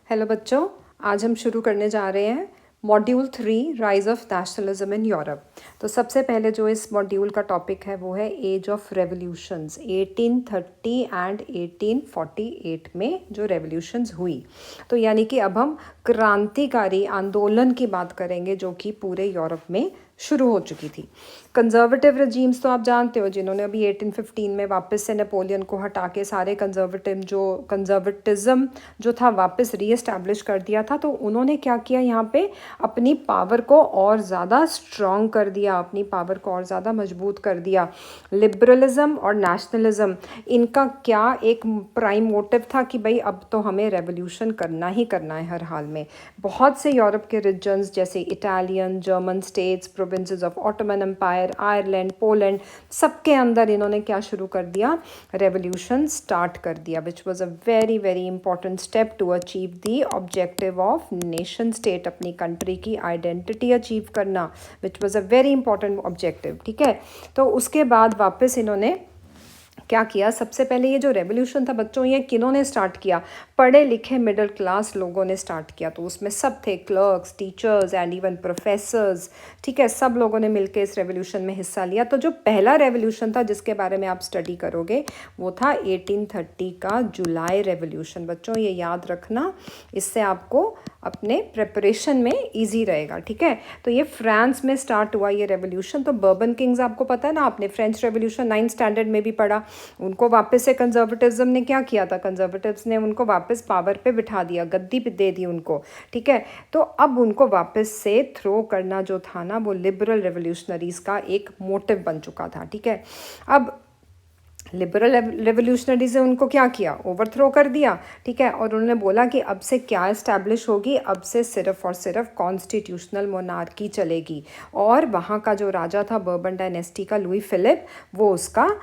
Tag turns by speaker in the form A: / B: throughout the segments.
A: Hello बच्चों, आज हम शुरू करने जा रहे हैं module 3 rise of nationalism in Europe. तो सबसे पहले जो इस मॉड्यूल का टॉपिक है वो है एज ऑफ रेवोल्यूशंस 1830 एंड 1848 में जो रेवोल्यूशंस हुई। तो यानी कि अब हम क्रांतिकारी आंदोलन की बात करेंगे जो कि पूरे यूरोप में शुरू हो चुकी थी। कंजर्वेटिव रजीम्स तो आप जानते हो, जिन्होंने अभी 1815 में वापस से नेपोलियन को हटा के सारे कंजर्वेटिज्म जो था वापस रीएस्टैब्लिश कर दिया था। तो उन्होंने क्या किया, यहाँ पे अपनी पावर को और ज़्यादा स्ट्रॉन्ग कर दिया, अपनी पावर को और ज़्यादा मजबूत कर दिया। लिबरलिज्म और नेशनलिज्म, इनका क्या एक प्राइम मोटिव था कि भाई अब तो हमें रेवोल्यूशन करना ही करना है हर हाल में। बहुत से यूरोप के रीजन्स जैसे Italian, German states, provinces of Ottoman Empire, Ireland, Poland, सबके अंदर इन्होंने क्या शुरू कर दिया, रेवोल्यूशन स्टार्ट कर दिया, which was a very very important step to achieve the objective of nation state, अपनी कंट्री की आइडेंटिटी अचीव करना, which was a very important objective. ठीक है, तो उसके बाद वापस इन्होंने क्या किया, सबसे पहले ये जो रेवोल्यूशन था बच्चों, ये किन्होंने स्टार्ट किया, पढ़े लिखे मिडिल क्लास लोगों ने स्टार्ट किया। तो उसमें सब थे, clerks, teachers and even professors. ठीक है, सब लोगों ने मिलकर इस रेवोल्यूशन में हिस्सा लिया। तो जो पहला रेवोल्यूशन था जिसके बारे में आप स्टडी करोगे वो था 1830 का जुलाई रेवोल्यूशन। बच्चों ये याद रखना, इससे आपको अपने प्रिपरेशन में इजी रहेगा। ठीक है, तो ये फ्रांस में स्टार्ट हुआ ये रेवोल्यूशन। तो बर्बन किंग्स आपको पता है ना, आपने फ्रेंच रेवोल्यूशन 9th स्टैंडर्ड में भी पढ़ा। उनको वापस से कंजर्वेटिज्म ने क्या किया था, कंजर्वेटिव्स ने उनको वापस पावर पे बिठा दिया, गद्दी पे दे दी उनको। ठीक है, तो अब उनको वापस से थ्रो करना जो था ना, वो लिबरल रेवोल्यूशनरीज का एक मोटिव बन चुका था। ठीक है, अब लिबरल रेवोल्यूशनरी से उनको क्या किया, ओवरथ्रो कर दिया। ठीक है, और उन्होंने बोला कि अब से क्या इस्टेब्लिश होगी, अब से सिर्फ और सिर्फ कॉन्स्टिट्यूशनल मोनार्की चलेगी। और वहाँ का जो राजा था बर्बन डायनेस्टी का, लुई फिलिप, वो उसका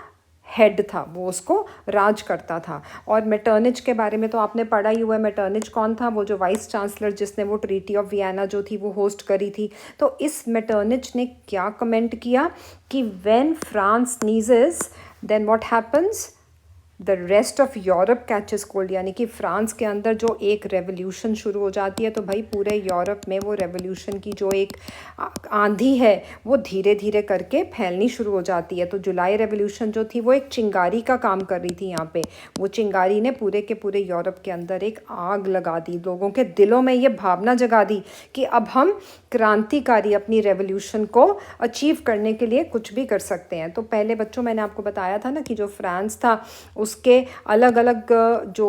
A: हेड था, वो उसको राज करता था। और मेटर्निच के बारे में तो आपने पढ़ा ही हुआ है। मेटर्निच कौन था, वो जो वाइस चांसलर जिसने वो ट्रीटी ऑफ वियना जो थी वो होस्ट करी थी। तो इस मेटर्निच ने क्या कमेंट किया कि when France sneezes then what happens, the rest of Europe catches cold. यानी कि फ्रांस के अंदर जो एक रेवोल्यूशन शुरू हो जाती है तो भाई पूरे यूरोप में वो रेवोल्यूशन की जो एक आंधी है वो धीरे धीरे करके फैलनी शुरू हो जाती है। तो जुलाई रेवोल्यूशन जो थी वो एक चिंगारी का काम कर रही थी यहाँ पे। वो चिंगारी ने पूरे के पूरे यूरोप के अंदर एक आग लगा दी, लोगों के दिलों में ये भावना जगा दी कि अब हम क्रांतिकारी अपनी रेवोल्यूशन को अचीव करने के लिए कुछ भी कर सकते हैं। तो पहले बच्चों मैंने आपको बताया था ना कि जो फ्रांस था उसके अलग अलग जो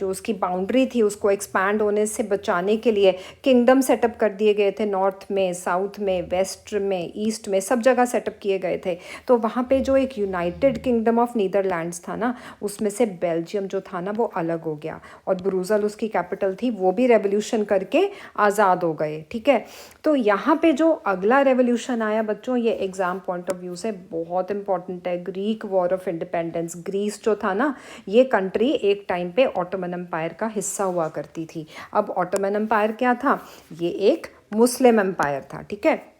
A: उसकी बाउंड्री थी उसको एक्सपैंड होने से बचाने के लिए किंगडम सेटअप कर दिए गए थे। नॉर्थ में, साउथ में, वेस्ट में, ईस्ट में, सब जगह सेटअप किए गए थे। तो वहाँ पे जो एक यूनाइटेड किंगडम ऑफ नीदरलैंड्स था ना, उसमें से बेल्जियम जो था ना वो अलग हो गया और ब्रूजल उसकी कैपिटल थी, वो भी रेवोल्यूशन करके आज़ाद हो गए। ठीक है, तो यहाँ पे जो अगला रेवोल्यूशन आया बच्चों, ये एग्जाम पॉइंट ऑफ व्यू से बहुत इंपॉर्टेंट है, Greek war of independence. Greece जो था ना, ये कंट्री एक टाइम पे ऑटोमन एम्पायर का हिस्सा हुआ करती थी। अब ऑटोमन एम्पायर क्या था, ये एक मुस्लिम एम्पायर था। ठीक है,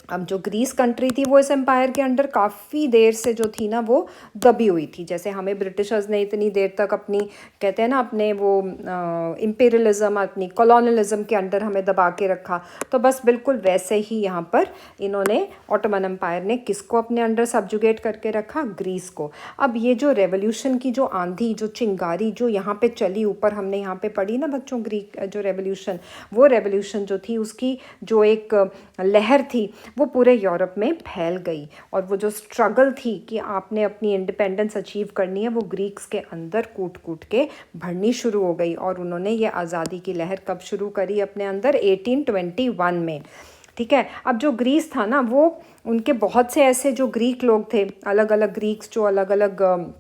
A: अब जो ग्रीस कंट्री थी वो इस एम्पायर के अंडर काफ़ी देर से जो थी ना वो दबी हुई थी। जैसे हमें ब्रिटिशर्स ने इतनी देर तक अपनी, कहते हैं ना, अपने वो इम्पीरियलिज्म, अपनी कॉलोनियलिज्म के अंडर हमें दबा के रखा, तो बस बिल्कुल वैसे ही यहाँ पर इन्होंने, ऑटोमन एम्पायर ने किसको अपने अंडर सब्जुगेट करके रखा, ग्रीस को। अब ये जो रेवोल्यूशन की जो आंधी, जो चिंगारी जो यहाँ पे चली, ऊपर हमने यहाँ पे पढ़ी ना बच्चों, ग्रीक जो रेवोल्यूशन, वो रेवोल्यूशन जो थी उसकी जो एक लहर थी वो पूरे यूरोप में फैल गई। और वो जो स्ट्रगल थी कि आपने अपनी इंडिपेंडेंस अचीव करनी है, वो ग्रीक्स के अंदर कूट कूट के बढ़नी शुरू हो गई। और उन्होंने ये आज़ादी की लहर कब शुरू करी अपने अंदर, 1821 में। ठीक है, अब जो ग्रीस था ना, वो उनके बहुत से ऐसे जो ग्रीक लोग थे, अलग अलग ग्रीक्स जो अलग अलग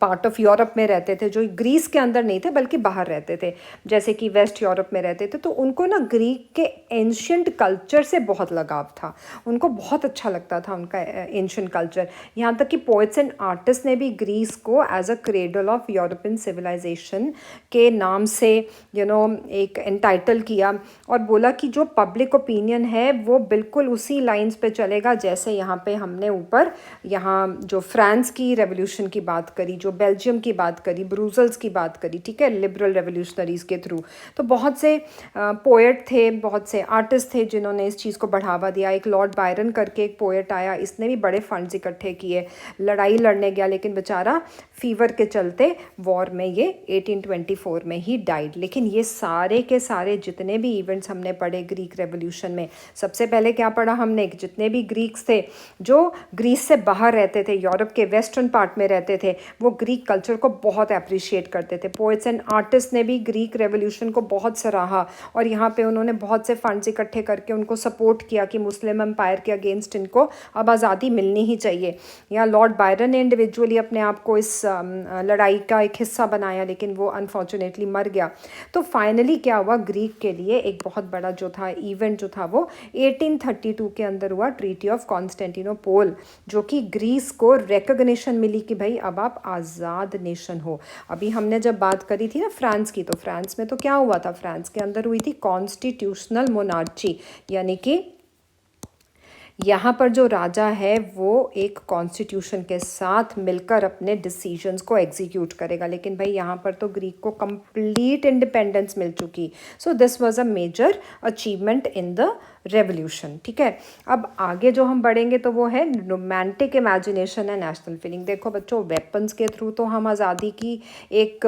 A: पार्ट ऑफ यूरोप में रहते थे, जो ग्रीस के अंदर नहीं थे बल्कि बाहर रहते थे, जैसे कि वेस्ट यूरोप में रहते थे, तो उनको ना ग्रीक के एंशियंट कल्चर से बहुत लगाव था। उनको बहुत अच्छा लगता था उनका एंशियंट कल्चर। यहाँ तक कि पोइट्स एंड आर्टिस्ट ने भी ग्रीस को as a cradle of European civilisation के नाम से एक एंटाइटल किया और बोला कि जो पब्लिक ओपिनियन है वो बिल्कुल उसी लाइंस पे चलेगा जैसे यहाँ पे हमने ऊपर यहाँ जो फ्रांस की रेवोल्यूशन की बात करी करी, जो बेल्जियम की बात करी, ब्रूसल्स की बात करी, ठीक है, लिबरल रेवोल्यूशनरीज़ के थ्रू। तो बहुत से पोएट थे, बहुत से आर्टिस्ट थे जिन्होंने इस चीज़ को बढ़ावा दिया। एक लॉर्ड बायरन करके एक पोएट आया, इसने भी बड़े फंड्स इकट्ठे किए, लड़ाई लड़ने गया लेकिन बेचारा फीवर के चलते वॉर में ये 1824 में ही डाइड। लेकिन ये सारे के सारे जितने भी इवेंट्स हमने पढ़े ग्रीक रेवोल्यूशन में, सबसे पहले क्या पढ़ा हमने, जितने भी ग्रीक्स थे जो ग्रीस से बाहर रहते थे, यूरोप के वेस्टर्न पार्ट में रहते थे, वो ग्रीक कल्चर को बहुत अप्रिशिएट करते थे। पोइट्स एंड आर्टिस्ट ने भी ग्रीक रेवोल्यूशन को बहुत सराहा और यहाँ पे उन्होंने बहुत से फंड्स इकट्ठे करके उनको सपोर्ट किया कि मुस्लिम एम्पायर के अगेंस्ट इनको अब आज़ादी मिलनी ही चाहिए। यहाँ लॉर्ड बायरन ने इंडिविजुअली अपने आप को इस लड़ाई का एक हिस्सा बनाया, लेकिन वो अनफॉर्चुनेटली मर गया। तो फाइनली क्या हुआ, ग्रीक के लिए एक बहुत बड़ा जो था इवेंट जो था वो 1832 के अंदर हुआ, ट्रीटी ऑफ कॉन्स्टेंटिनोपोल, जो कि ग्रीस को रिकग्निशन मिली कि भाई अब आप आज़ाद नेशन हो। अभी हमने जब बात करी थी ना फ्रांस की, तो फ्रांस में तो क्या हुआ था, फ्रांस के अंदर हुई थी कॉन्स्टिट्यूशनल मोनार्ची, यानी कि यहाँ पर जो राजा है वो एक कॉन्स्टिट्यूशन के साथ मिलकर अपने डिसीजंस को एग्जीक्यूट करेगा। लेकिन भाई यहाँ पर तो ग्रीक को कंप्लीट इंडिपेंडेंस मिल चुकी। So this was a major achievement in the revolution. ठीक है, अब आगे जो हम बढ़ेंगे तो वो है romantic imagination and national feeling. देखो बच्चों, वेपन्स के थ्रू तो हम आज़ादी की एक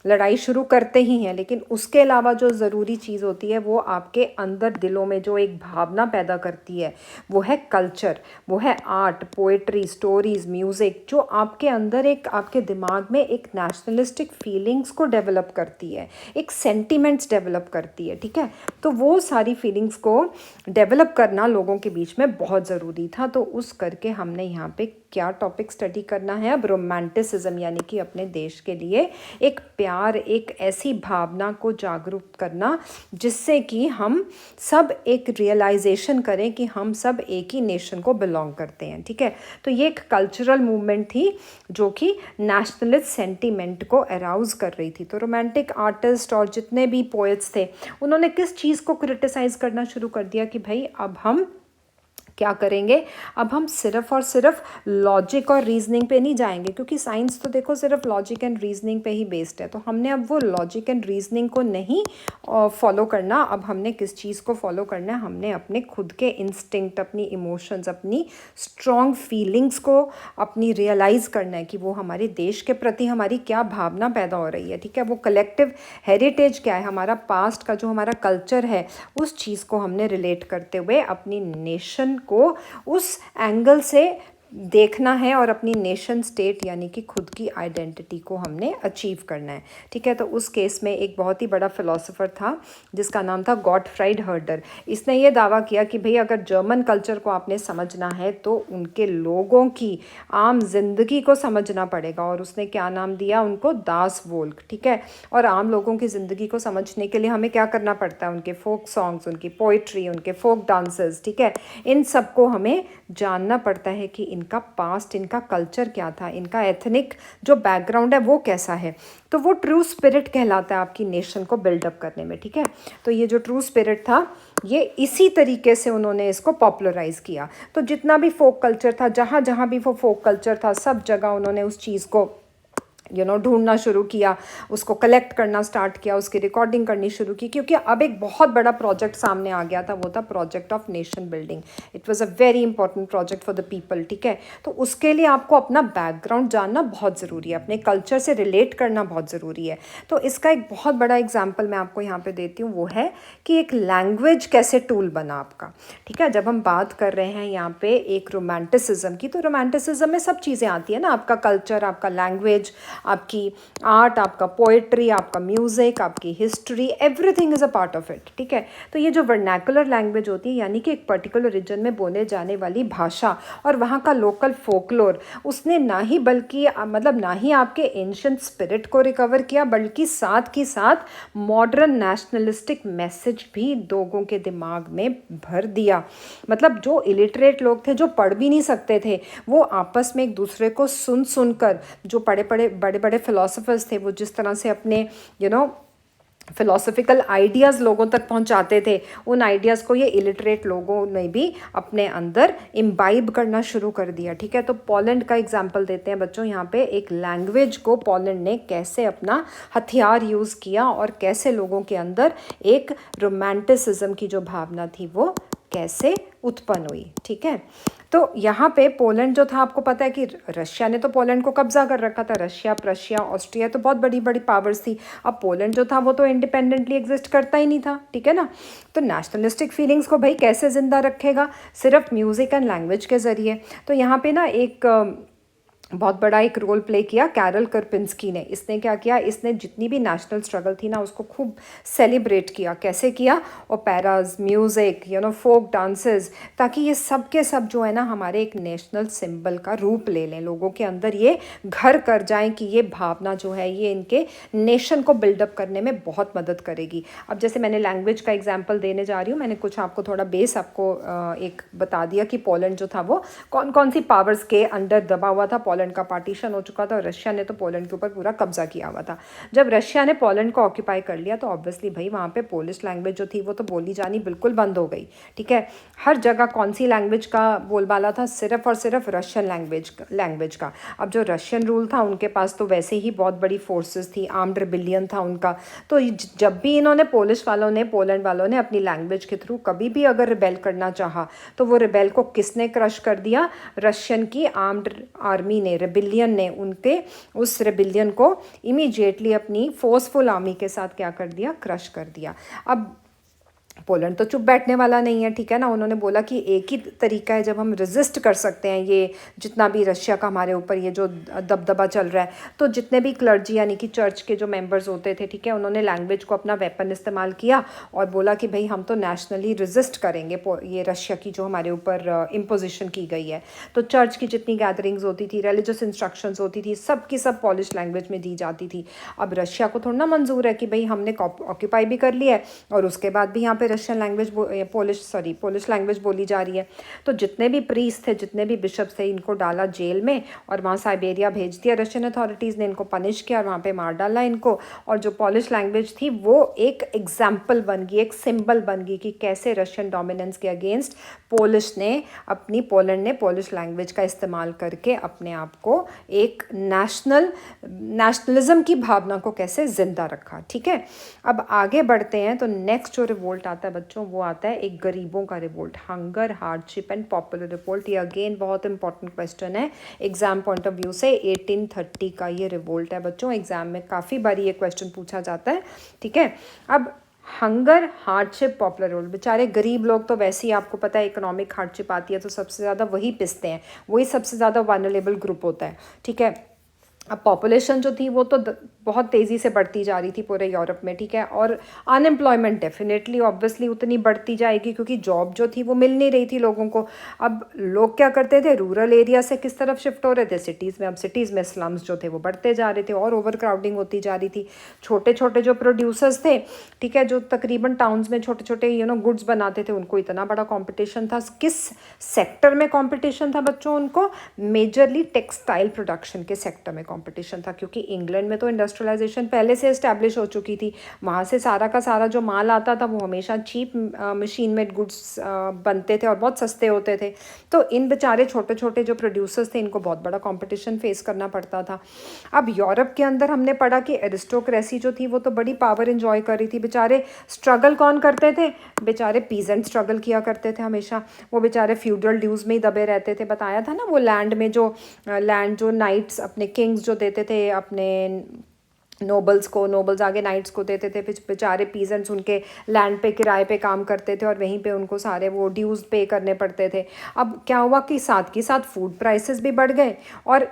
A: लड़ाई शुरू करते ही हैं, लेकिन उसके अलावा जो ज़रूरी चीज़ होती है वो आपके अंदर दिलों में जो एक भावना पैदा करती है वो है कल्चर, वो है आर्ट, पोएट्री, स्टोरीज, म्यूज़िक, जो आपके अंदर एक आपके दिमाग में एक नेशनलिस्टिक फीलिंग्स को डेवलप करती है, एक सेंटिमेंट्स डेवलप करती है। ठीक है, तो वो सारी फीलिंग्स को डेवलप करना लोगों के बीच में बहुत ज़रूरी था। तो उस करके हमने यहाँ पे क्या टॉपिक स्टडी करना है अब, रोमांटिसिज्म, यानी कि अपने देश के लिए एक प्यार, एक ऐसी भावना को जागरूक करना जिससे कि हम सब एक रियलाइजेशन करें कि हम सब एक ही नेशन को बिलोंग करते हैं। ठीक है, तो ये एक कल्चरल मूवमेंट थी जो कि नेशनलिस्ट सेंटीमेंट को अराउज कर रही थी। तो रोमांटिक आर्टिस्ट और जितने भी पोएट्स थे उन्होंने किस चीज़ को क्रिटिसाइज़ करना शुरू कर दिया कि भाई अब हम क्या करेंगे, अब हम सिर्फ और सिर्फ लॉजिक और रीजनिंग पे नहीं जाएंगे, क्योंकि साइंस तो देखो सिर्फ लॉजिक एंड रीजनिंग पे ही बेस्ड है। तो हमने अब वो लॉजिक एंड रीजनिंग को नहीं फॉलो करना, अब हमने किस चीज़ को फॉलो करना है, हमने अपने खुद के इंस्टिंक्ट, अपनी इमोशंस, अपनी स्ट्रॉन्ग फीलिंग्स को अपनी रियलाइज़ करना है कि वो हमारे देश के प्रति हमारी क्या भावना पैदा हो रही है। ठीक है, वो कलेक्टिव हेरिटेज क्या है, हमारा पास्ट का जो हमारा कल्चर है, उस चीज़ को हमने रिलेट करते हुए अपनी नेशन को उस एंगल से देखना है और अपनी नेशन स्टेट यानी कि खुद की आइडेंटिटी को हमने अचीव करना है। ठीक है, तो उस केस में एक बहुत ही बड़ा फिलोसोफर था जिसका नाम था गॉटफ्राइड हर्डर। इसने ये दावा किया कि भाई अगर जर्मन कल्चर को आपने समझना है तो उनके लोगों की आम जिंदगी को समझना पड़ेगा, और उसने क्या नाम दिया उनको, दास वोल्क। ठीक है, और आम लोगों की ज़िंदगी को समझने के लिए हमें क्या करना पड़ता है, उनके फोक सॉन्ग्स, उनकी पोइट्री, उनके फोक डांसेस, ठीक है, इन सबको हमें जानना पड़ता है कि इनका पास्ट, इनका कल्चर क्या था, इनका एथनिक जो बैकग्राउंड है वो कैसा है। तो वो ट्रू स्पिरिट कहलाता है आपकी नेशन को बिल्डअप करने में। ठीक है, तो ये जो ट्रू स्पिरिट था ये इसी तरीके से उन्होंने इसको पॉपुलराइज़ किया। तो जितना भी फोक कल्चर था, जहाँ जहाँ भी वो फोक कल्चर था, सब जगह उन्होंने उस चीज़ को ढूंढना शुरू किया, उसको कलेक्ट करना स्टार्ट किया, उसकी रिकॉर्डिंग करनी शुरू की, क्योंकि अब एक बहुत बड़ा प्रोजेक्ट सामने आ गया था, वो था project of nation building. It was a very important project for the people. ठीक है, तो उसके लिए आपको अपना बैकग्राउंड जानना बहुत ज़रूरी है, अपने कल्चर से रिलेट करना बहुत ज़रूरी है। तो इसका एक बहुत बड़ा एग्जाम्पल मैं आपको यहाँ पर देती हूँ, वो है कि एक लैंग्वेज कैसे टूल बना आपका। ठीक है, जब हम बात कर रहे हैं यहाँ पे एक रोमांटिसिज्म की, तो रोमांटिसिज्म में सब चीज़ें आती है ना, आपका कल्चर, आपका लैंग्वेज, आपकी आर्ट, आपका पोएट्री, आपका म्यूज़िक, आपकी history, everything is a part of it. ठीक है, तो ये जो वर्नैकुलर लैंग्वेज होती है यानी कि एक पर्टिकुलर रीजन में बोले जाने वाली भाषा और वहाँ का लोकल फोकलोर, उसने ना ही बल्कि मतलब ना ही आपके एंशिएंट स्पिरिट को रिकवर किया, बल्कि साथ ही साथ मॉडर्न नेशनलिस्टिक मैसेज भी लोगों के दिमाग में भर दिया। मतलब जो इलिटरेट लोग थे, जो पढ़ भी नहीं सकते थे, वो आपस में एक दूसरे को सुन कर, जो बड़े बड़े फिलोसोफर्स थे, वो जिस तरह से अपने फ़िलोसॉफ़िकल आइडियाज़ लोगों तक पहुंचाते थे, उन आइडियाज़ को ये इलिटरेट लोगों ने भी अपने अंदर इम्बाइब करना शुरू कर दिया। ठीक है, तो पोलैंड का एग्जांपल देते हैं बच्चों। यहाँ पे एक लैंग्वेज को पोलैंड ने कैसे अपना हथियार यूज़ किया और कैसे लोगों के अंदर एक रोमांटिसिज्म की जो भावना थी वो कैसे उत्पन्न हुई। ठीक है, तो यहाँ पे पोलैंड जो था, आपको पता है कि रशिया ने तो पोलैंड को कब्जा कर रखा था। रशिया, प्रशिया, ऑस्ट्रिया तो बहुत बड़ी बड़ी पावर्स थी। अब पोलैंड जो था वो तो इंडिपेंडेंटली एग्जिस्ट करता ही नहीं था। ठीक है ना, तो नेशनलिस्टिक फीलिंग्स को भाई कैसे ज़िंदा रखेगा? सिर्फ म्यूज़िक एंड लैंग्वेज के ज़रिए। तो यहाँ पे ना एक बहुत बड़ा एक रोल प्ले किया कैरल करपिंस्की ने। इसने क्या किया, इसने जितनी भी नेशनल स्ट्रगल थी ना उसको खूब सेलिब्रेट किया। कैसे किया? ओपेराज, म्यूज़िक, फोक डांसेस, ताकि ये सब के सब जो है ना हमारे एक नेशनल सिंबल का रूप ले लें, लोगों के अंदर ये घर कर जाएं कि ये भावना जो है ये इनके नेशन को बिल्डअप करने में बहुत मदद करेगी। अब जैसे मैंने लैंग्वेज का एग्जाम्पल देने जा रही हूँ, मैंने कुछ आपको थोड़ा बेस आपको एक बता दिया कि पोलैंड जो था वो कौन कौन सी पावर्स के अंडर दबा हुआ था। पोलैंड का पार्टीशन हो चुका था और रशिया ने तो पोलैंड के ऊपर पूरा कब्जा किया हुआ था। जब रशिया ने पोलैंड को ऑक्यूपाई कर लिया तो ऑब्वियसली भाई वहाँ पे पोलिश लैंग्वेज जो थी वो तो बोली जानी बिल्कुल बंद हो गई। ठीक है, हर जगह कौन सी लैंग्वेज का बोलबाला था? सिर्फ और सिर्फ रशियन लैंग्वेज का। अब जो रशियन रूल था उनके पास तो वैसे ही बहुत बड़ी फोर्सेस थी, आर्म्ड रिबिलियन था उनका। तो जब भी इन्होंने पोलिश वालों ने, पोलैंड वालों ने अपनी लैंग्वेज के थ्रू कभी भी अगर रिबेल करना चाहा तो वो रिबेल को किसने क्रश कर दिया? रशियन की आर्म्ड आर्मी ने, रिबिलियन ने। उनके उस रिबिलियन को इमीडिएटली अपनी फोर्सफुल आर्मी के साथ क्या कर दिया? क्रश कर दिया। अब पोलैंड तो चुप बैठने वाला नहीं है। ठीक है ना, उन्होंने बोला कि एक ही तरीका है जब हम रेजिस्ट कर सकते हैं ये जितना भी रशिया का हमारे ऊपर ये जो दबदबा चल रहा है। तो जितने भी क्लर्जी यानी कि चर्च के जो मेंबर्स होते थे, ठीक है, उन्होंने लैंग्वेज को अपना वेपन इस्तेमाल किया और बोला कि भाई हम तो नेशनली रेजिस्ट करेंगे ये रशिया की जो हमारे ऊपर इम्पोजिशन की गई है। तो चर्च की जितनी गैदरिंग्स होती थी, रिलीजियस इंस्ट्रक्शंस होती थी, सब की सब पॉलिश लैंग्वेज में दी जाती थी। अब रशिया को थोड़ा ना मंजूर है कि भाई हमने ऑक्यूपाई भी कर लिया है और उसके बाद भी यहाँ पे रशियन लैंग्वेज पोलिश लैंग्वेज बोली जा रही है। तो जितने भी प्रीस्ट थे, जितने भी बिशप्स थे, इनको डाला जेल में और वहाँ साइबेरिया भेज दिया रशियन अथॉरिटीज़ ने। इनको पनिश किया और वहाँ पे मार डाला इनको। और जो पोलिश लैंग्वेज थी वो एक एग्जाम्पल बन गई, एक सिंबल बन गई कि कैसे रशियन डोमिनेंस के अगेंस्ट पोलैंड ने पोलिश लैंग्वेज का इस्तेमाल करके अपने आप को एक नेशनलिज्म की भावना को कैसे जिंदा रखा। ठीक है, अब आगे बढ़ते हैं। तो नेक्स्ट जो रिवोल्ट आता है बच्चों वो आता है एक गरीबों का revolt, hunger, hardship and popular revolt. ये अगेन बहुत इंपॉर्टेंट क्वेश्चन है एग्जाम पॉइंट ऑफ व्यू से। 1830 का ये रिवोल्ट है बच्चों, एग्जाम में काफ़ी बार ये क्वेश्चन पूछा जाता है। ठीक है, अब हंगर, हार्डशिप, पॉपुलर रिवोल्ट। बेचारे गरीब लोग तो वैसे ही आपको पता है इकोनॉमिक हार्डशिप आती है तो सबसे ज़्यादा वही पिसते हैं, वही सबसे ज़्यादा वल्नरेबल ग्रुप होता है। ठीक है, अब पॉपुलेशन जो थी वो तो बहुत तेज़ी से बढ़ती जा रही थी पूरे यूरोप में। ठीक है, और अनएम्प्लॉयमेंट डेफिनेटली ऑब्वियसली उतनी बढ़ती जाएगी क्योंकि जॉब जो थी वो मिल नहीं रही थी लोगों को। अब लोग क्या करते थे, रूरल एरिया से किस तरफ शिफ्ट हो रहे थे? सिटीज़ में। अब सिटीज़ में स्लम्स जो थे वो बढ़ते जा रहे थे और ओवर क्राउडिंग होती जा रही थी। छोटे छोटे जो प्रोड्यूसर्स थे, ठीक है, जो तकरीबन टाउन्स में छोटे छोटे गुड्स बनाते थे, उनको इतना बड़ा कॉम्पिटिशन था। किस सेक्टर में कॉम्पिटिशन था बच्चों? उनको मेजरली टेक्सटाइल प्रोडक्शन के सेक्टर में कॉम्पिटिशन था, क्योंकि इंग्लैंड में तो इंडस्ट्रियलाइजेशन पहले से इस्टेब्लिश हो चुकी थी। वहाँ से सारा का सारा जो माल आता था वो हमेशा चीप मशीन मेड गुड्स बनते थे और बहुत सस्ते होते थे। तो इन बेचारे छोटे छोटे जो प्रोड्यूसर्स थे इनको बहुत बड़ा कंपटीशन फेस करना पड़ता था। अब यूरोप के अंदर हमने पढ़ा कि एरिस्टोक्रेसी जो थी वो तो बड़ी पावर एंजॉय कर रही थी। बेचारे स्ट्रगल कौन करते थे? बेचारे पीजेंट स्ट्रगल किया करते थे हमेशा। वो बेचारे फ्यूडल ड्यूज में ही दबे रहते थे। बताया था ना वो लैंड जो नाइट्स अपने किंग्स जो देते थे अपने नोबल्स आगे नाइट्स को देते थे। बेचारे पीजेंट्स उनके लैंड पे किराए पे काम करते थे और वहीं पे उनको सारे वो ड्यूज़ पे करने पड़ते थे। अब क्या हुआ कि साथ के साथ फूड प्राइसेस भी बढ़ गए और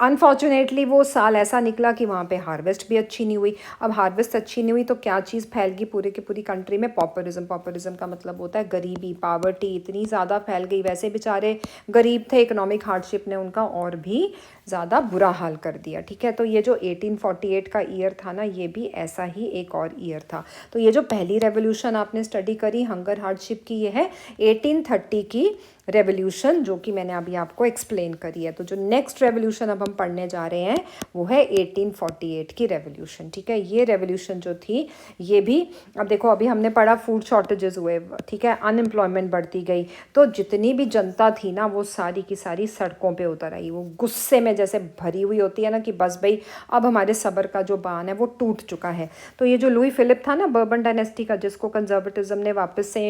A: अनफॉर्चुनेटली वो साल ऐसा निकला कि वहाँ पे हार्वेस्ट भी अच्छी नहीं हुई। अब हार्वेस्ट अच्छी नहीं हुई तो क्या चीज़ फैल गई पूरे की पूरी कंट्री में? पॉपुलिज्म का मतलब होता है गरीबी, पावर्टी इतनी ज़्यादा फैल गई। वैसे बेचारे गरीब थे, इकोनॉमिक हार्डशिप ने उनका और भी ज़्यादा बुरा हाल कर दिया। ठीक है, तो ये जो 1848 का ईयर था ना, ये भी ऐसा ही एक और ईयर था। तो ये जो पहली रेवोल्यूशन आपने स्टडी करी हंगर हार्डशिप की, ये है 1830 की रेवोल्यूशन जो कि मैंने अभी आपको एक्सप्लेन करी है। तो जो नेक्स्ट रेवोल्यूशन अब हम पढ़ने जा रहे हैं वो है 1848 की रेवोल्यूशन, ठीक है। ये रेवोल्यूशन जो थी ये भी, अब देखो अभी हमने पढ़ा फूड शॉर्टेजेस हुए, ठीक है, अनएम्प्लॉयमेंट बढ़ती गई, तो जितनी भी जनता थी ना वो सारी की सारी सड़कों पे उतर आई। वो गुस्से में जैसे भरी हुई होती है ना कि बस भाई अब हमारे सब्र का जो बांध है वो टूट चुका है। तो ये जो लुई फिलिप था ना बर्बन डायनेस्टी का, जिसको कंजर्वेटिज्म ने वापस से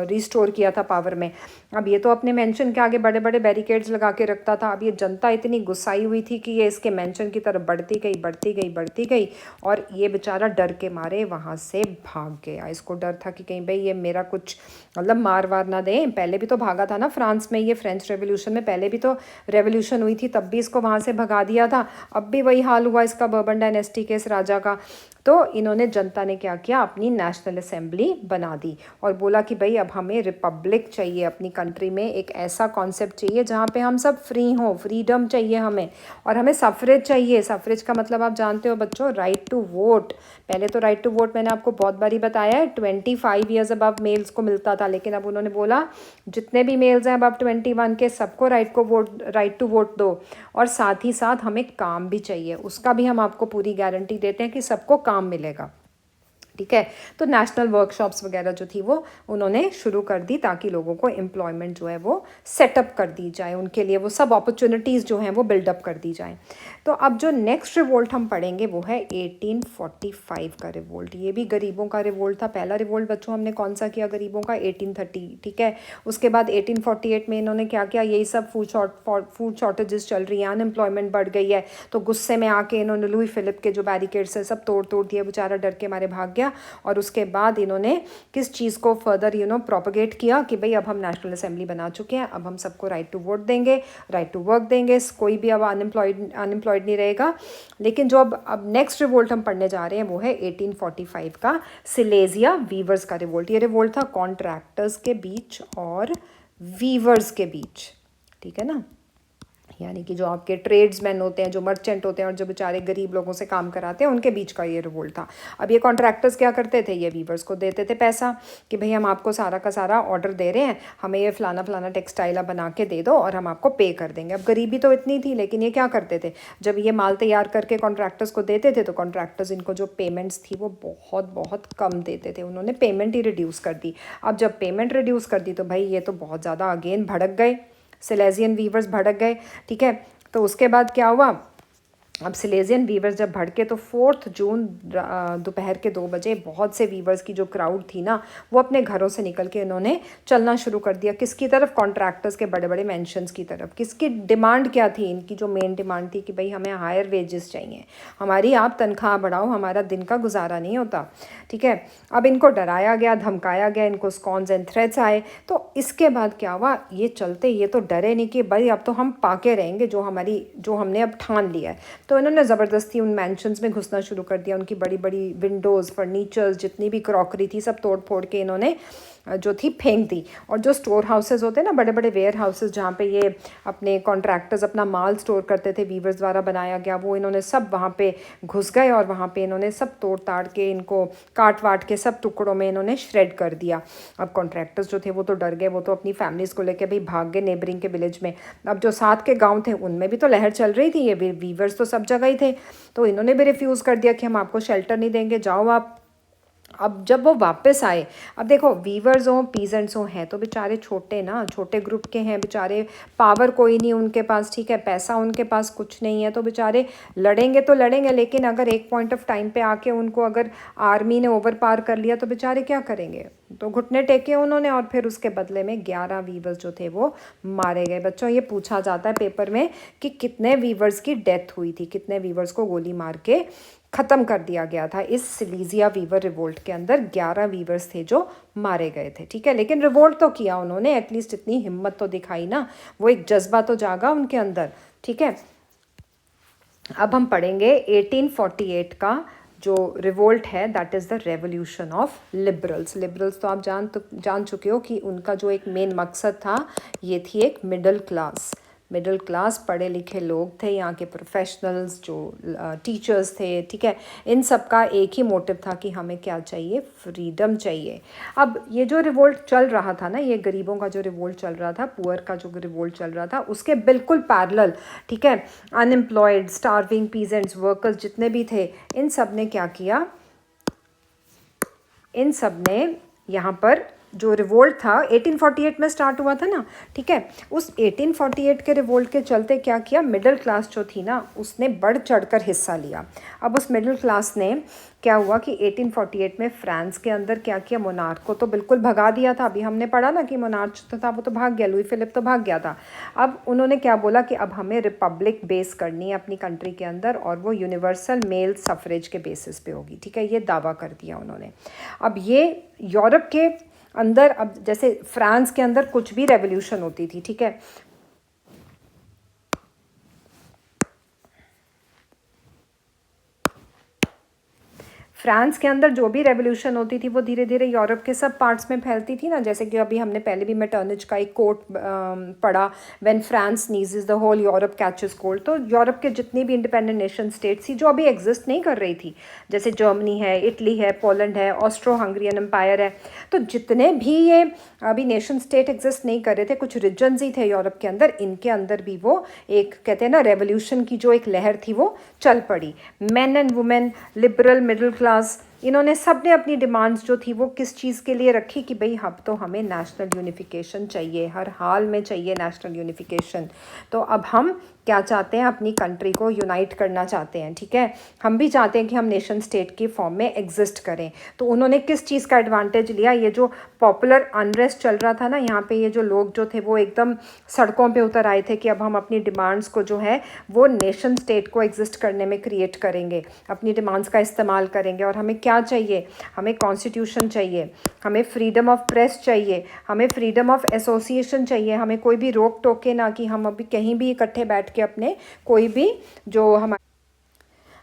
A: रिस्टोर किया था पावर में, अब ये तो अपने मेंशन के आगे बड़े बड़े बैरिकेड्स लगा के रखता था। अब ये जनता इतनी गुस्साई हुई थी कि ये इसके मेंशन की तरफ बढ़ती गई बढ़ती गई बढ़ती गई, और ये बेचारा डर के मारे वहाँ से भाग गया। इसको डर था कि कहीं भाई ये मेरा कुछ मतलब मार वार ना दें। पहले भी तो भागा था ना फ्रांस में, ये फ्रेंच रेवोल्यूशन में पहले भी तो रेवोल्यूशन हुई थी, तब भी इसको वहाँ से भगा दिया था। अब भी वही हाल हुआ इसका बर्बन डायनेस्टी के इस राजा का। तो इन्होंने, जनता ने क्या किया, अपनी नेशनल असेंबली बना दी और बोला कि भाई अब हमें रिपब्लिक चाहिए अपनी कंट्री में, एक ऐसा कॉन्सेप्ट चाहिए जहाँ पे हम सब फ्री हों, फ्रीडम चाहिए हमें, और हमें सफरेज चाहिए। सफरेज का मतलब आप जानते हो बच्चों, राइट टू वोट। पहले तो राइट टू वोट मैंने आपको बहुत बारी बताया है, 25 ईयर्स अबव मेल्स को मिलता था, लेकिन अब उन्होंने बोला जितने भी मेल्स हैं अबव 21 के सबको राइट टू वोट दो, और साथ ही साथ हमें काम भी चाहिए। उसका भी हम आपको पूरी गारंटी देते हैं कि सबको काम मिलेगा, ठीक है। तो नेशनल वर्कशॉप्स वगैरह जो थी वो उन्होंने शुरू कर दी ताकि लोगों को एम्प्लॉयमेंट जो है वो सेटअप कर दी जाए, उनके लिए वो सब अपॉर्चुनिटीज़ जो हैं वो बिल्डअप कर दी जाएं। तो अब जो नेक्स्ट रिवोल्ट हम पढ़ेंगे वो है 1845 का रिवोल्ट। ये भी गरीबों का रिवोल्ट था। पहला रिवोल्ट बच्चों हमने कौन सा किया गरीबों का, 1830, ठीक है। उसके बाद 1848 में इन्होंने क्या किया, यही सब फूड शॉर्टेजेस चल रही हैं, अनएम्प्लॉयमेंट बढ़ गई है, तो गुस्से में आके इन्होंने लुई फिलिप के जो बैरिकेड्स है सब तोड़ दिए, बेचारा डर के मारे भाग गया। और उसके बाद इन्होंने किस चीज़ को फर्दर प्रोपोगेट किया कि भाई अब हम नेशनल असेंबली बना चुके हैं, अब हम सबको राइट टू वोट देंगे, राइट टू वर्क देंगे, कोई भी अब अनएम्प्लॉयड नहीं रहेगा। लेकिन जो अब नेक्स्ट रिवोल्ट हम पढ़ने जा रहे हैं वो है 1845 का सिलेजिया वीवर्स का रिवोल्ट। ये रिवोल्ट था कॉन्ट्रैक्टर्स के बीच और वीवर्स के बीच, ठीक है ना, यानी कि जो आपके ट्रेड्समैन होते हैं, जो मर्चेंट होते हैं, और जो बेचारे गरीब लोगों से काम कराते हैं, उनके बीच का ये रिवोल्ट था। अब ये कॉन्ट्रैक्टर्स क्या करते थे, ये वीवर्स को देते थे पैसा कि भाई हम आपको सारा का सारा ऑर्डर दे रहे हैं, हमें ये फलाना फलाना टेक्सटाइल बना के दे दो और हम आपको पे कर देंगे। अब गरीबी तो इतनी थी, लेकिन ये क्या करते थे, जब ये माल तैयार करके कॉन्ट्रैक्टर्स को देते थे तो कॉन्ट्रैक्टर्स इनको जो पेमेंट्स थी वो बहुत बहुत कम देते थे। उन्होंने पेमेंट ही रिड्यूस कर दी। अब जब पेमेंट रिड्यूस कर दी तो भाई ये तो बहुत ज़्यादा अगेन भड़क गए, सिलेजियन वीवर्स भड़क गए, ठीक है। तो उसके बाद क्या हुआ, अब सिलेजियन वीवर्स जब भड़के तो 4 जून दोपहर के 2 बजे बहुत से वीवर्स की जो क्राउड थी ना वो अपने घरों से निकल के इन्होंने चलना शुरू कर दिया। किसकी तरफ, कॉन्ट्रैक्टर्स के बड़े बड़े मेंशंस की तरफ। किसकी डिमांड क्या थी, इनकी जो मेन डिमांड थी कि भाई हमें हायर वेजेस चाहिए, हमारी आप तनख्वाह बढ़ाओ, हमारा दिन का गुजारा नहीं होता, ठीक है। अब इनको डराया गया, धमकाया गया, इनको स्कॉन्स एंड थ्रेट्स आए। तो इसके बाद क्या हुआ, ये चलते, ये तो डरे नहीं कि भाई अब तो हम पाके रहेंगे जो हमने अब ठान लिया है। तो इन्होंने ज़बरदस्ती उन मैंशंस में घुसना शुरू कर दिया। उनकी बड़ी बड़ी विंडोज़, फर्नीचर्स, जितनी भी क्रॉकरी थी सब तोड़ फोड़ के इन्होंने जो थी फेंक दी। और जो स्टोर हाउसेस होते हैं ना, बड़े बड़े वेयर हाउसेस जहाँ पे ये अपने कॉन्ट्रैक्टर्स अपना माल स्टोर करते थे, वीवर्स द्वारा बनाया गया, वो इन्होंने सब वहाँ पे घुस गए और वहाँ पे इन्होंने सब तोड़ ताड़ के, इनको काट वाट के सब टुकड़ों में इन्होंने श्रेड कर दिया। अब कॉन्ट्रैक्टर्स जो थे वो तो डर गए, वो तो अपनी फैमिलीज़ को लेकर भाई भाग गए नेबरिंग के विलेज में। अब जो साथ के गाँव थे उनमें भी तो लहर चल रही थी, ये वीवर्स तो सब जगह ही थे, तो इन्होंने भी रिफ्यूज़ कर दिया कि हम आपको शेल्टर नहीं देंगे, जाओ आप। अब जब वो वापस आए, अब देखो वीवर्स हों पीजेंट्स हों, हैं तो बेचारे छोटे ना, छोटे ग्रुप के हैं बेचारे, पावर कोई नहीं उनके पास, ठीक है, पैसा उनके पास कुछ नहीं है, तो बेचारे लड़ेंगे तो लड़ेंगे, लेकिन अगर एक पॉइंट ऑफ टाइम पे आके उनको अगर आर्मी ने ओवर पार कर लिया तो बेचारे क्या करेंगे। तो घुटने टेके उन्होंने, और फिर उसके बदले में 11 वीवर्स जो थे वो मारे गए। बच्चों ये पूछा जाता है पेपर में कि कितने वीवर्स की डेथ हुई थी, कितने वीवर्स को गोली मार के ख़त्म कर दिया गया था। इस सिलीजिया वीवर रिवोल्ट के अंदर 11 वीवर्स थे जो मारे गए थे, ठीक है। लेकिन रिवोल्ट तो किया उन्होंने, एटलीस्ट इतनी हिम्मत तो दिखाई ना, वो एक जज्बा तो जागा उनके अंदर, ठीक है। अब हम पढ़ेंगे 1848 का जो रिवोल्ट है, that is the revolution of liberals. Liberals तो आप जान चुके हो कि उनका जो एक मेन मकसद था, ये थी एक मिडिल क्लास, मिडिल क्लास पढ़े लिखे लोग थे, यहाँ के प्रोफेशनल्स जो टीचर्स थे, ठीक है, इन सब का एक ही मोटिव था कि हमें क्या चाहिए, फ्रीडम चाहिए। अब ये जो रिवोल्ट चल रहा था ना, ये गरीबों का जो रिवोल्ट चल रहा था, पुअर का जो रिवोल्ट चल रहा था, उसके बिल्कुल पैरेलल, ठीक है, अनएम्प्लॉयड, स्टार्विंग, पीजेंट्स, वर्कर्स जितने भी थे, इन सब ने क्या किया, इन सब ने यहाँ पर जो रिवोल्ट था 1848 में स्टार्ट हुआ था ना, ठीक है, उस 1848 के रिवोल्ट के चलते क्या किया, मिडिल क्लास जो थी ना उसने बढ़ चढ़कर हिस्सा लिया। अब उस मिडिल क्लास ने क्या हुआ कि 1848 में फ्रांस के अंदर क्या किया, मोनार्क को तो बिल्कुल भगा दिया था। अभी हमने पढ़ा ना कि मोनार्क तो था वो तो भाग गया, लुई फिलिप तो भाग गया था। अब उन्होंने क्या बोला कि अब हमें रिपब्लिक बेस करनी है अपनी कंट्री के अंदर, और वो यूनिवर्सल मेल सफरेज के बेसिस पे होगी, ठीक है, ये दावा कर दिया उन्होंने। अब ये यूरोप के अंदर, अब जैसे फ्रांस के अंदर कुछ भी रेवोल्यूशन होती थी, ठीक है, फ्रांस के अंदर जो भी रेवोल्यूशन होती थी वो धीरे धीरे यूरोप के सब पार्ट्स में फैलती थी ना। जैसे कि अभी हमने पहले भी मेटर्निच का एक कोट पढ़ा, when France sneezes the whole Europe catches cold. तो यूरोप के जितनी भी इंडिपेंडेंट नेशन स्टेट्स थी जो अभी एग्जिस्ट नहीं कर रही थी, जैसे जर्मनी है, इटली है, पोलैंड है, ऑस्ट्रो हंगरियन एम्पायर है, तो जितने भी ये अभी नेशन स्टेट एग्जिस्ट नहीं कर रहे थे, कुछ रीजन्स ही थे यूरोप के अंदर, इनके अंदर भी वो एक कहते हैं ना रेवोल्यूशन की जो एक लहर थी वो चल पड़ी। Main and women, liberal, middle class, इन्होंने सब ने अपनी डिमांड्स जो थी वो किस चीज़ के लिए रखी कि भाई अब तो हमें नेशनल यूनिफिकेशन चाहिए, हर हाल में चाहिए नेशनल यूनिफिकेशन। तो अब हम क्या चाहते हैं, अपनी कंट्री को यूनाइट करना चाहते हैं, ठीक है, हम भी चाहते हैं कि हम नेशन स्टेट की फॉर्म में एग्जिस्ट करें। तो उन्होंने किस चीज़ का एडवांटेज लिया, ये जो पॉपुलर अनरेस्ट चल रहा था ना यहाँ पे, ये जो लोग जो थे वो एकदम सड़कों पे उतर आए थे कि अब हम अपनी डिमांड्स को जो है वो नेशन स्टेट को एग्जिस्ट करने में क्रिएट करेंगे, अपनी डिमांड्स का इस्तेमाल करेंगे। और हमें क्या चाहिए, हमें कॉन्स्टिट्यूशन चाहिए, हमें फ्रीडम ऑफ प्रेस चाहिए, हमें फ्रीडम ऑफ एसोसिएशन चाहिए, हमें कोई भी रोक टोके ना कि हम अभी कहीं भी इकट्ठे बैठ के अपने कोई भी जो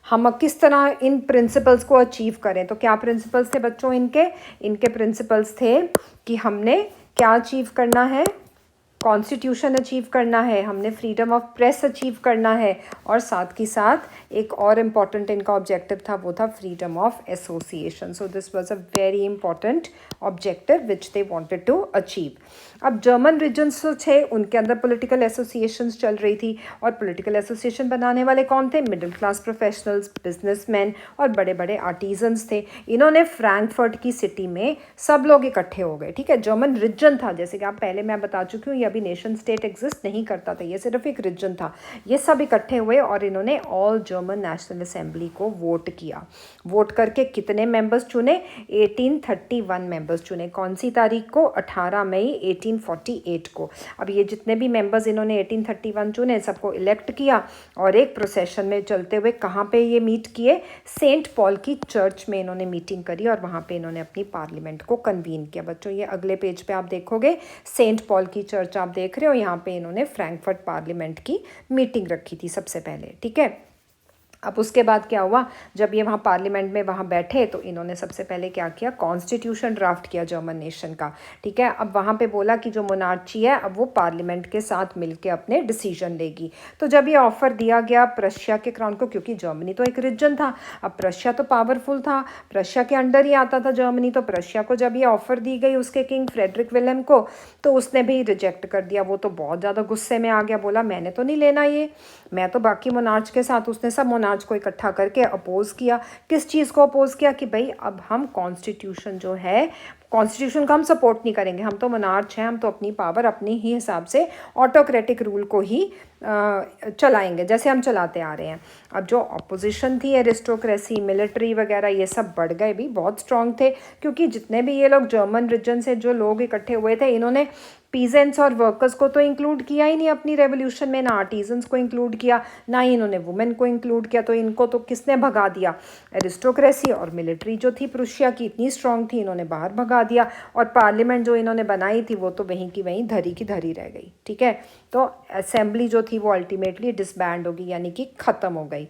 A: हम किस तरह इन प्रिंसिपल्स को अचीव करें। तो क्या प्रिंसिपल्स थे बच्चों इनके, इनके प्रिंसिपल्स थे कि हमने क्या अचीव करना है, कॉन्स्टिट्यूशन अचीव करना है, हमने फ्रीडम ऑफ प्रेस अचीव करना है, और साथ ही साथ एक और इम्पॉर्टेंट इनका ऑब्जेक्टिव था, वो था freedom of association. So this was a very important objective which they wanted to achieve. अब जर्मन रीजन्स थे उनके अंदर पॉलिटिकल एसोसिएशंस चल रही थी, और पॉलिटिकल एसोसिएशन बनाने वाले कौन थे, मिडिल क्लास प्रोफेशनल्स, बिजनेसमैन और बड़े बड़े आर्टिजन्स थे। इन्होंने फ्रैंकफर्ट की सिटी में सब लोग इकट्ठे हो गए, ठीक है, जर्मन रीजन था, जैसे कि आप पहले मैं बता चुकी हूँ, ये अभी नेशन स्टेट एग्जिस्ट नहीं करता था, ये सिर्फ एक रीजन था। ये सब इकट्ठे हुए और इन्होंने ऑल जर्मन नेशनल असेंबली को वोट किया। वोट करके कितने मेंबर्स चुने, 1831 मेंबर्स चुने। कौन सी तारीख को, 18 मई 1848 को। अब ये जितने भी मेंबर्स इन्होंने 1831 चुने, सबको इलेक्ट किया, और एक प्रोसेशन में चलते हुए कहाँ पे ये मीट किए, सेंट पॉल की चर्च में इन्होंने मीटिंग करी, और वहाँ पे इन्होंने अपनी पार्लियामेंट को कन्वीन किया। बच्चों ये अगले पेज पे आप देखोगे, सेंट पॉल की चर्च आप देख रहे हो, यहाँ पे इन्होंने फ्रैंकफर्ट पार्लियामेंट की मीटिंग रखी थी सबसे पहले, ठीक है। अब उसके बाद क्या हुआ, जब ये वहाँ पार्लियामेंट में वहाँ बैठे तो इन्होंने सबसे पहले क्या किया, कॉन्स्टिट्यूशन ड्राफ्ट किया जर्मन नेशन का, ठीक है। अब वहाँ पे बोला कि जो मोनार्ची है अब वो पार्लियामेंट के साथ मिलके अपने डिसीजन लेगी। तो जब ये ऑफर दिया गया प्रशिया के क्राउन को, क्योंकि जर्मनी तो एक रीजन था, अब प्रशिया तो पावरफुल था, प्रशिया के अंडर ही आता था जर्मनी, तो प्रशिया को जब ये ऑफर दी गई उसके किंग फ्रेडरिक विलियम को, तो उसने भी रिजेक्ट कर दिया। वो तो बहुत ज़्यादा गुस्से में आ गया, बोला मैंने तो नहीं लेना ये, मैं तो बाकी मोनार्च के साथ, उसने सब मोनार्च को इकट्ठा करके अपोज किया। किस चीज़ को अपोज किया कि भाई अब हम कॉन्स्टिट्यूशन जो है, कॉन्स्टिट्यूशन का हम सपोर्ट नहीं करेंगे, हम तो मोनार्च हैं, हम तो अपनी पावर अपनी ही हिसाब से ऑटोक्रेटिक रूल को ही चलाएंगे जैसे हम चलाते आ रहे हैं। अब जो अपोजिशन थी, एरिस्टोक्रेसी, मिलिट्री वगैरह, ये सब बढ़ गए भी, बहुत स्ट्रांग थे, क्योंकि जितने भी ये लोग जर्मन रीजन से जो लोग इकट्ठे हुए थे, इन्होंने पीजेंट्स और वर्कर्स को तो इंक्लूड किया ही नहीं अपनी रेवोल्यूशन में, ना आर्टिजन्स को इंक्लूड किया, ना ही इन्होंने वुमेन को इंक्लूड किया। तो इनको तो किसने भगा दिया, एरिस्टोक्रेसी और मिलिट्री जो थी प्रुशिया की इतनी स्ट्रांग थी, इन्होंने बाहर भगा दिया, और पार्लियामेंट जो इन्होंने बनाई थी वो तो वहीं की वहीं धरी की धरी रह गई, ठीक है। तो असेंबली जो थी वो अल्टीमेटली डिसबैंड हो गई, यानी कि ख़त्म हो गई।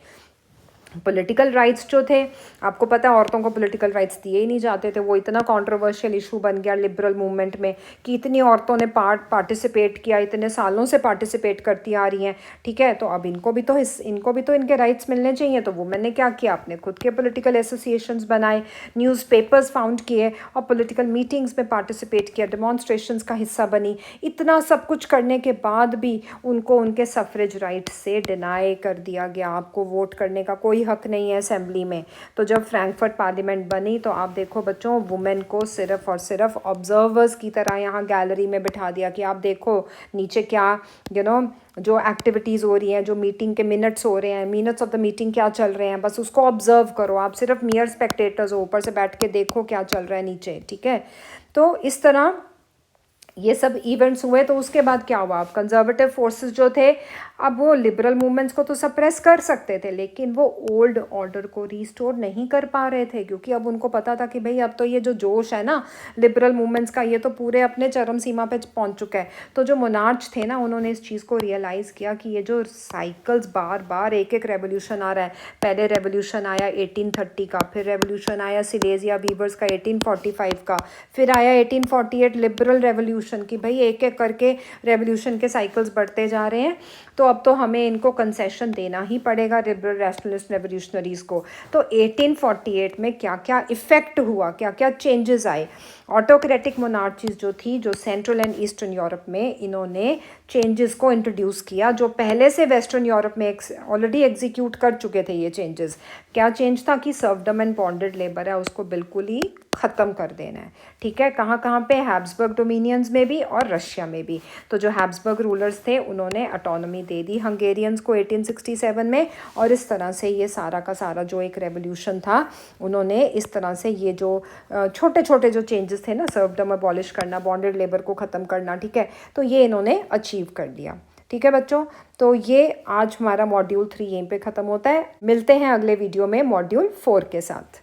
A: पॉलिटिकल राइट्स जो थे, आपको पता है औरतों को पॉलिटिकल राइट्स दिए ही नहीं जाते थे। वो इतना कंट्रोवर्शियल इशू बन गया लिबरल मूवमेंट में कि इतनी औरतों ने पार्टिसिपेट किया, इतने सालों से पार्टिसिपेट करती आ रही हैं, ठीक है। तो अब इनको भी तो इनके राइट्स मिलने चाहिए। तो वुमेन ने क्या किया, अपने खुद के पॉलिटिकल एसोसिएशंस बनाए, न्यूज़पेपर्स फाउंड किए और पॉलिटिकल मीटिंग्स में पार्टिसिपेट किया, डेमोन्स्ट्रेशंस का हिस्सा बनी। इतना सब कुछ करने के बाद भी उनको उनके सफ्रेज राइट से डिनाई कर दिया गया। आपको वोट करने का कोई हक नहीं है असेंबली में। तो जब फ्रैंकफर्ट पार्लियामेंट बनी तो आप देखो बच्चों, वुमेन को सिर्फ और सिर्फ ऑब्जर्वर्स की तरह यहाँ गैलरी में बिठा दिया कि आप देखो नीचे क्या जो एक्टिविटीज़ हो रही हैं, जो मीटिंग के मिनट्स हो रहे हैं, मिनट्स ऑफ द मीटिंग क्या चल रहे हैं, बस उसको ऑब्जर्व करो। आप सिर्फ मियर स्पेक्टेटर्स हो, ऊपर से बैठ के देखो क्या चल रहा है नीचे, ठीक है। तो इस तरह ये सब इवेंट्स हुए। तो उसके बाद क्या हुआ, अब कंजर्वेटिव फोर्सेस जो थे, अब वो लिबरल मूवमेंट्स को तो सप्रेस कर सकते थे, लेकिन वो ओल्ड ऑर्डर को रीस्टोर नहीं कर पा रहे थे, क्योंकि अब उनको पता था कि भाई अब तो ये जो जोश है ना लिबरल मूवमेंट्स का, ये तो पूरे अपने चरम सीमा पे पहुंच चुका है। तो जो मोनार्च थे ना, उन्होंने इस चीज़ को रियलाइज़ किया कि ये जो साइकिल्स बार बार एक एक रेवोल्यूशन आ रहा है, पहले रेवोल्यूशन आया 1830 का, फिर रेवोल्यूशन आया सिलेजिया वीवर्स का 1845 का, फिर आया 1848 लिबरल रेवोल्यूशन की। भाई एक एक करके रेवोल्यूशन के साइकिल्स बढ़ते जा रहे हैं। तो अब तो हमें इनको कंसेशन देना ही पड़ेगा लिबरल रैशनलिस्ट रेवोल्यूशनरीज़ को। तो 1848 में क्या क्या इफ़ेक्ट हुआ, क्या क्या चेंजेस आए। ऑटोक्रेटिक मोनार्चीज जो थी, जो सेंट्रल एंड ईस्टर्न यूरोप में, इन्होंने चेंजेस को इंट्रोड्यूस किया, जो पहले से वेस्टर्न यूरोप में ऑलरेडी एग्जीक्यूट कर चुके थे ये चेंजेस। क्या चेंज था कि सर्वडम एंड बॉन्डेड लेबर है उसको बिल्कुल ही ख़त्म कर देना है, ठीक है। कहाँ कहाँ पे, हैब्सबर्ग डोमिनियंस में भी और रशिया में भी। तो जो हैब्सबर्ग रूलर्स थे उन्होंने ऑटोनॉमी दे दी हंगेरियंस को 1867 में, और इस तरह से ये सारा का सारा जो एक रेवोल्यूशन था, उन्होंने इस तरह से ये जो छोटे छोटे जो चेंजेस थे ना, सर्वडम अबॉलिश करना, बॉन्डेड लेबर को ख़त्म करना, ठीक है, तो ये इन्होंने अचीव कर लिया। ठीक है बच्चों, तो ये आज हमारा मॉड्यूल 3 यहीं पे ख़त्म होता है। मिलते हैं अगले वीडियो में मॉड्यूल 4 के साथ।